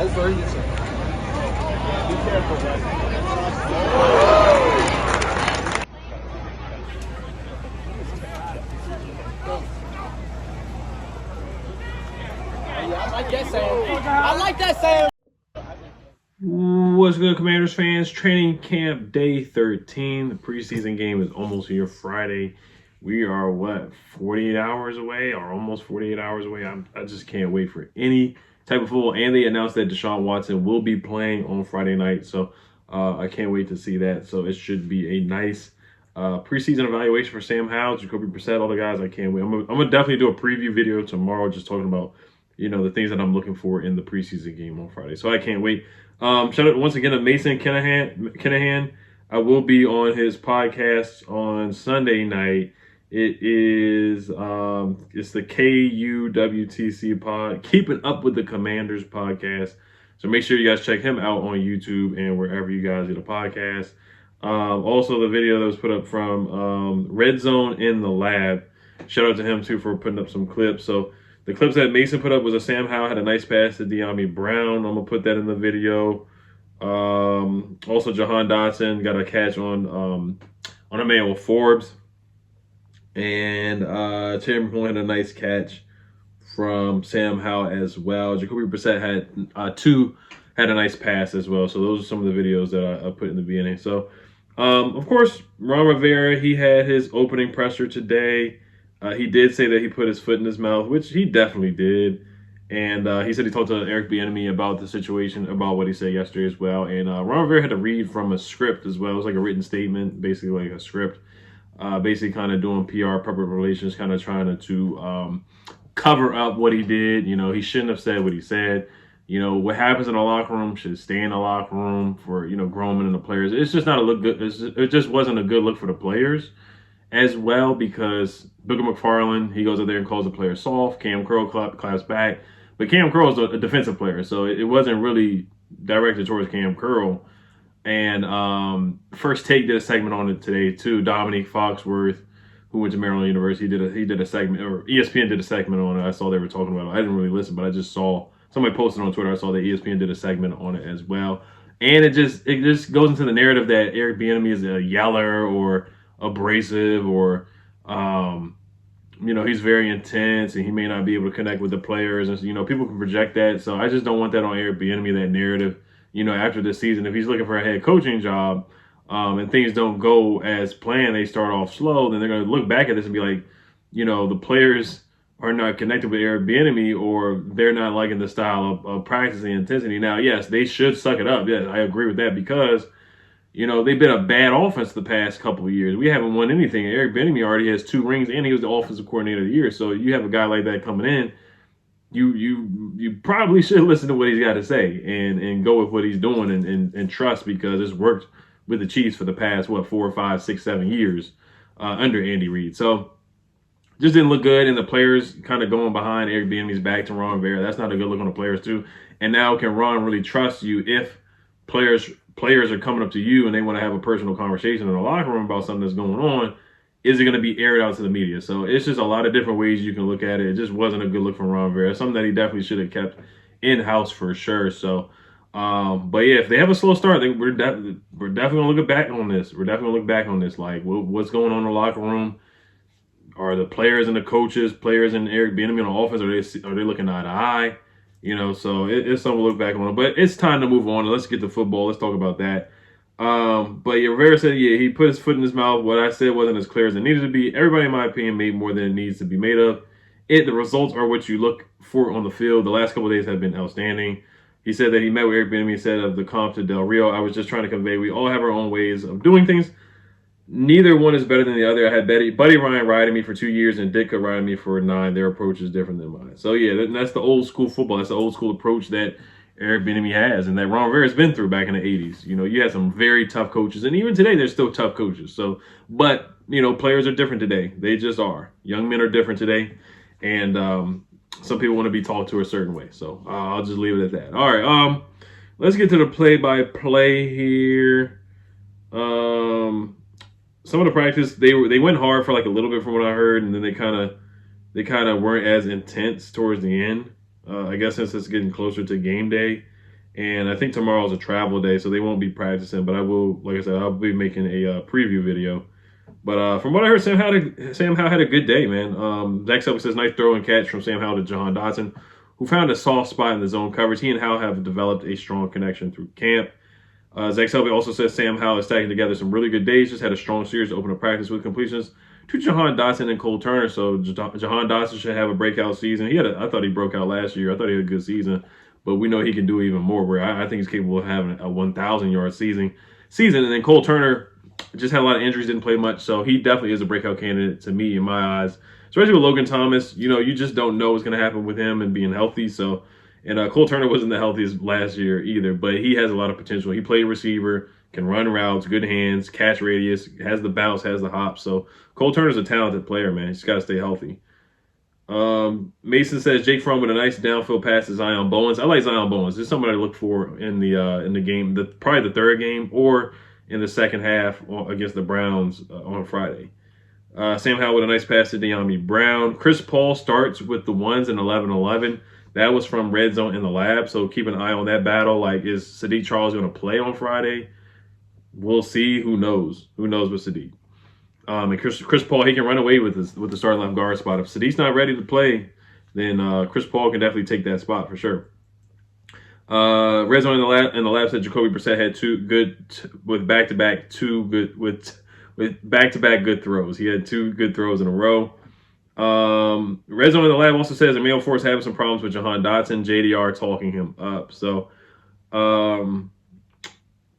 very good, sir. Be careful, guys. Yeah, I like that sound. I like that sound. What's good, Commanders fans? Training camp day 13. The preseason game is almost here Friday. We are, 48 hours away, or almost 48 hours away. I just can't wait for any type of football. And they announced that Deshaun Watson will be playing on Friday night. So I can't wait to see that. So it should be a nice preseason evaluation for Sam Howell, Jacoby Brissett, all the guys. I can't wait. I'm gonna definitely do a preview video tomorrow just talking about, the things that I'm looking for in the preseason game on Friday. So I can't wait. Shout out once again to Mason Kinahan. I will be on his podcast on Sunday night. It is it's the KUWTC pod, Keeping Up with the Commanders podcast. So make sure you guys check him out on YouTube and wherever you guys get a podcast. Also the video that was put up from Red Zone in the Lab. Shout out to him too for putting up some clips. So the clips that Mason put up was a Sam Howell had a nice pass to De'Ami Brown. I'm gonna put that in the video. Also Jahan Dotson got a catch on a man with Forbes. And Terry McLaurin had a nice catch from Sam Howell as well. Jacoby Brissett had a nice pass as well. So those are some of the videos that I put in the beginning. So of course, Ron Rivera, he had his opening presser today. He did say that he put his foot in his mouth, which he definitely did. And he said he talked to Eric Bieniemy about the situation, about what he said yesterday as well. And Ron Rivera had to read from a script as well. It was like a written statement, basically like a script. Basically kind of doing PR, public relations, kind of trying to cover up what he did. He shouldn't have said what he said. What happens in the locker room should stay in the locker room for, grooming and the players. It's just not a look good. It just wasn't a good look for the players as well, because Booger McFarland, he goes out there and calls the players soft. Cam Curl claps back. But Cam Curl is a defensive player, so it wasn't really directed towards Cam Curl. And First Take did a segment on it today too. Dominique Foxworth, who went to Maryland University, he did a segment, or ESPN did a segment on it. I saw they were talking about it. I didn't really listen, but I just saw somebody posted on Twitter. I saw that ESPN did a segment on it as well. And it just goes into the narrative that Eric Bieniemy is a yeller or abrasive, or he's very intense and he may not be able to connect with the players, and people can project that. So I just don't want that on Eric Bieniemy, that narrative. After this season, if he's looking for a head coaching job, and things don't go as planned, they start off slow, then they're going to look back at this and be like, the players are not connected with Eric Bieniemy, or they're not liking the style of practice and intensity. Now, yes, they should suck it up. Yes, I agree with that, because they've been a bad offense the past couple of years. We haven't won anything. Eric Bieniemy already has 2 rings, and he was the offensive coordinator of the year. So you have a guy like that coming in, you probably should listen to what he's got to say and go with what he's doing and trust, because it's worked with the Chiefs for the past 4, 5, 6, 7 years under Andy Reid. So just didn't look good, and the players kind of going behind Eric Bieniemy's back to Ron Rivera. That's not a good look on the players too. And now, can Ron really trust you if players are coming up to you and they want to have a personal conversation in the locker room about something that's going on? Is it going to be aired out to the media? So it's just a lot of different ways you can look at it. It just wasn't a good look from Ron Rivera. Something that he definitely should have kept in-house for sure. So, but yeah, if they have a slow start, we're definitely going to look back on this. We're definitely going to look back on this. Like, what's going on in the locker room? Are the players and the coaches, players and Eric Bieniemy on the offense, are they looking eye to eye? So it's something to look back on. But it's time to move on. Let's get to football. Let's talk about that. But yeah, Rivera said, he put his foot in his mouth. What I said wasn't as clear as it needed to be. Everybody, in my opinion, made more than it needs to be made of. The results are what you look for on the field. The last couple of days have been outstanding. He said that he met with Eric Bieniemy. He said of the comp to Del Rio, I was just trying to convey we all have our own ways of doing things. Neither one is better than the other. I had Buddy Ryan riding me for 2 years and Ditka riding me for 9. Their approach is different than mine. So yeah, that's the old school football. That's the old school approach that Eric Bieniemy has, and that Ron Rivera's been through back in the 80s. You had some very tough coaches, and even today there's still tough coaches. So, but players are different today. They just are. Young men are different today, and some people want to be talked to a certain way. So I'll just leave it at that. All right, let's get to the play-by-play here. Some of the practice they went hard for like a little bit from what I heard, and then they kind of weren't as intense towards the end. I guess since it's getting closer to game day, And I think tomorrow's a travel day, so they won't be practicing. But I will, like I said, I'll be making a preview video. But from what I heard, Sam Howell had a good day, man. Zach Selby says, nice throw and catch from Sam Howell to Jahan Dotson, who found a soft spot in the zone coverage. He and Howell have developed a strong connection through camp. Zach Selby also says Sam Howell is stacking together some really good days. Just had a strong series to open up practice with completions to Jahan Dotson and Cole Turner. So Jahan Dotson should have a breakout season. I thought he broke out last year. I thought he had a good season, but we know he can do even more. Where I think he's capable of having a 1,000-yard season. And then Cole Turner just had a lot of injuries, didn't play much, so he definitely is a breakout candidate to me in my eyes. Especially with Logan Thomas, you just don't know what's going to happen with him and being healthy. So. And Cole Turner wasn't the healthiest last year either, but he has a lot of potential. He played receiver, can run routes, good hands, catch radius, has the bounce, has the hop. So Cole Turner's a talented player, man. He's got to stay healthy. Mason says Jake Fromm with a nice downfield pass to Zion Bowens. I like Zion Bowens. This is somebody to look for in the game, probably the third game or in the second half against the Browns on Friday. Sam Howell with a nice pass to De'Ami Brown. Chris Paul starts with the ones in 11-11. That was from Red Zone in the Lab, so keep an eye on that battle. Like, is Sadiq Charles going to play on Friday? We'll see. Who knows? Who knows with Sadiq? And Chris Paul, he can run away with the starting left guard spot. If Sadiq's not ready to play, then Chris Paul can definitely take that spot for sure. Red Zone in the lab said Jacoby Brissett had back-to-back good throws. He had 2 good throws in a row. Red Zone in the lab also says Emil Forbes having some problems with Jahan Dotson. JDR talking him up. So, Jahan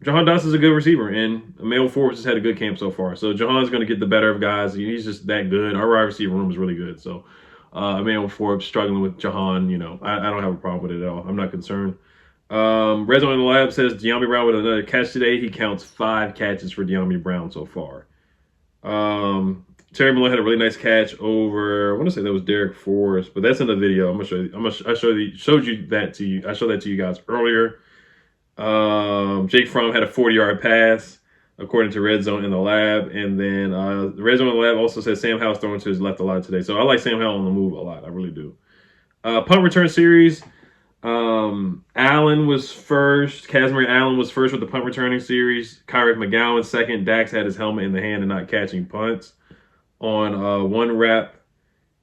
Dotson's a good receiver, and Emil Forbes has had a good camp so far. So Jahan's going to get the better of guys. He's just that good. Our wide receiver room is really good. So, Emil Forbes struggling with Jahan, I don't have a problem with it at all. I'm not concerned. Red Zone in the lab says De'Ami Brown with another catch today. He counts 5 catches for De'Ami Brown so far. Terry Malone had a really nice catch over, I want to say that was Derek Forrest, but that's in the video. I showed that to you guys earlier. Jake Fromm had a 40-yard pass, according to Red Zone in the lab. And then the Red Zone in the lab also says Sam Howell's throwing to his left a lot today. So I like Sam Howell on the move a lot. I really do. Punt return series. Allen was first. Casimir Allen was first with the punt returning series. Kyrick McGowan second. Dax had his helmet in the hand and not catching punts on 1 rep.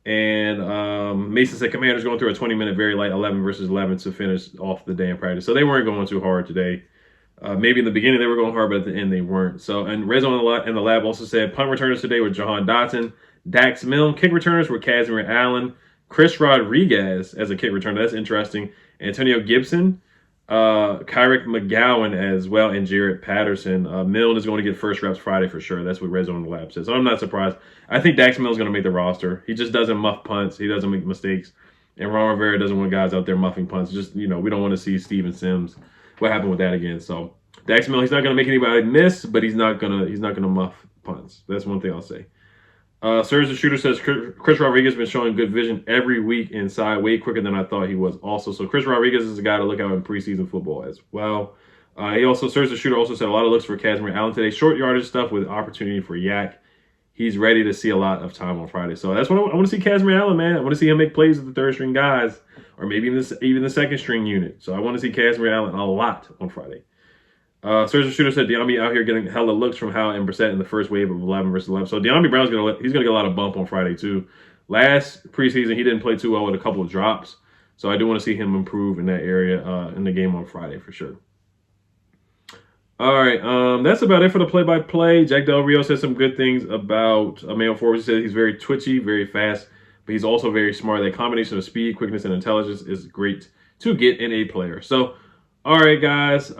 And Mason said Commanders going through a 20-minute very light 11 versus 11 to finish off the day in practice. So they weren't going too hard today. Maybe in the beginning they were going hard, but at the end they weren't. So, and Red Zone in the lab also said punt returners today were Jahan Dotson, Dax Milne. Kick returners were Casimir Allen, Chris Rodriguez as a kick returner. That's interesting. Antonio Gibson, Kyrick McGowan as well, and Jarrett Patterson. Milne is going to get first reps Friday for sure. That's what Red Zone in the lab says. So I'm not surprised. I think Dax Milne is going to make the roster. He just doesn't muff punts. He doesn't make mistakes. And Ron Rivera doesn't want guys out there muffing punts. Just, we don't want to see Steven Sims. What happened with that again? So Dax Milne, he's not going to make anybody miss, but he's not gonna muff punts. That's one thing I'll say. Serge the Shooter says Chris Rodriguez has been showing good vision every week inside, way quicker than I thought he was also. So Chris Rodriguez is a guy to look out in preseason football as well. Serge the Shooter also said a lot of looks for Casimir Allen today. Short yardage stuff with opportunity for Yak. He's ready to see a lot of time on Friday. So that's what I want to see Casimir Allen, man. I want to see him make plays with the third string guys, or maybe even the second string unit. So I want to see Casimir Allen a lot on Friday. Serge the Shooter said De'Ami out here getting hella looks from Howell and Brissett in the first wave of 11 versus 11. So De'Ami Brown's gonna get a lot of bump on Friday too. Last preseason he didn't play too well with a couple of drops, so I do want to see him improve in that area in the game on Friday for sure. All right, that's about it for the play-by-play. Jack Del Rio said some good things about Emil Forbes. He said he's very twitchy, very fast, but he's also very smart. That combination of speed, quickness, and intelligence is great to get in a player. So, all right, guys.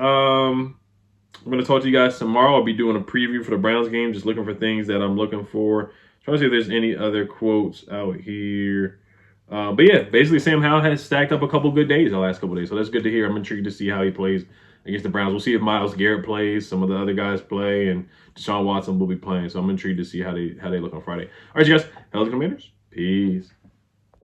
I'm going to talk to you guys tomorrow. I'll be doing a preview for the Browns game, just looking for things that I'm looking for. Trying to see if there's any other quotes out here. But yeah, basically Sam Howell has stacked up a couple good days the last couple days, so that's good to hear. I'm intrigued to see how he plays against the Browns. We'll see if Myles Garrett plays, some of the other guys play, and Deshaun Watson will be playing. So I'm intrigued to see how they look on Friday. All right, you guys. Hello, Commanders. Peace.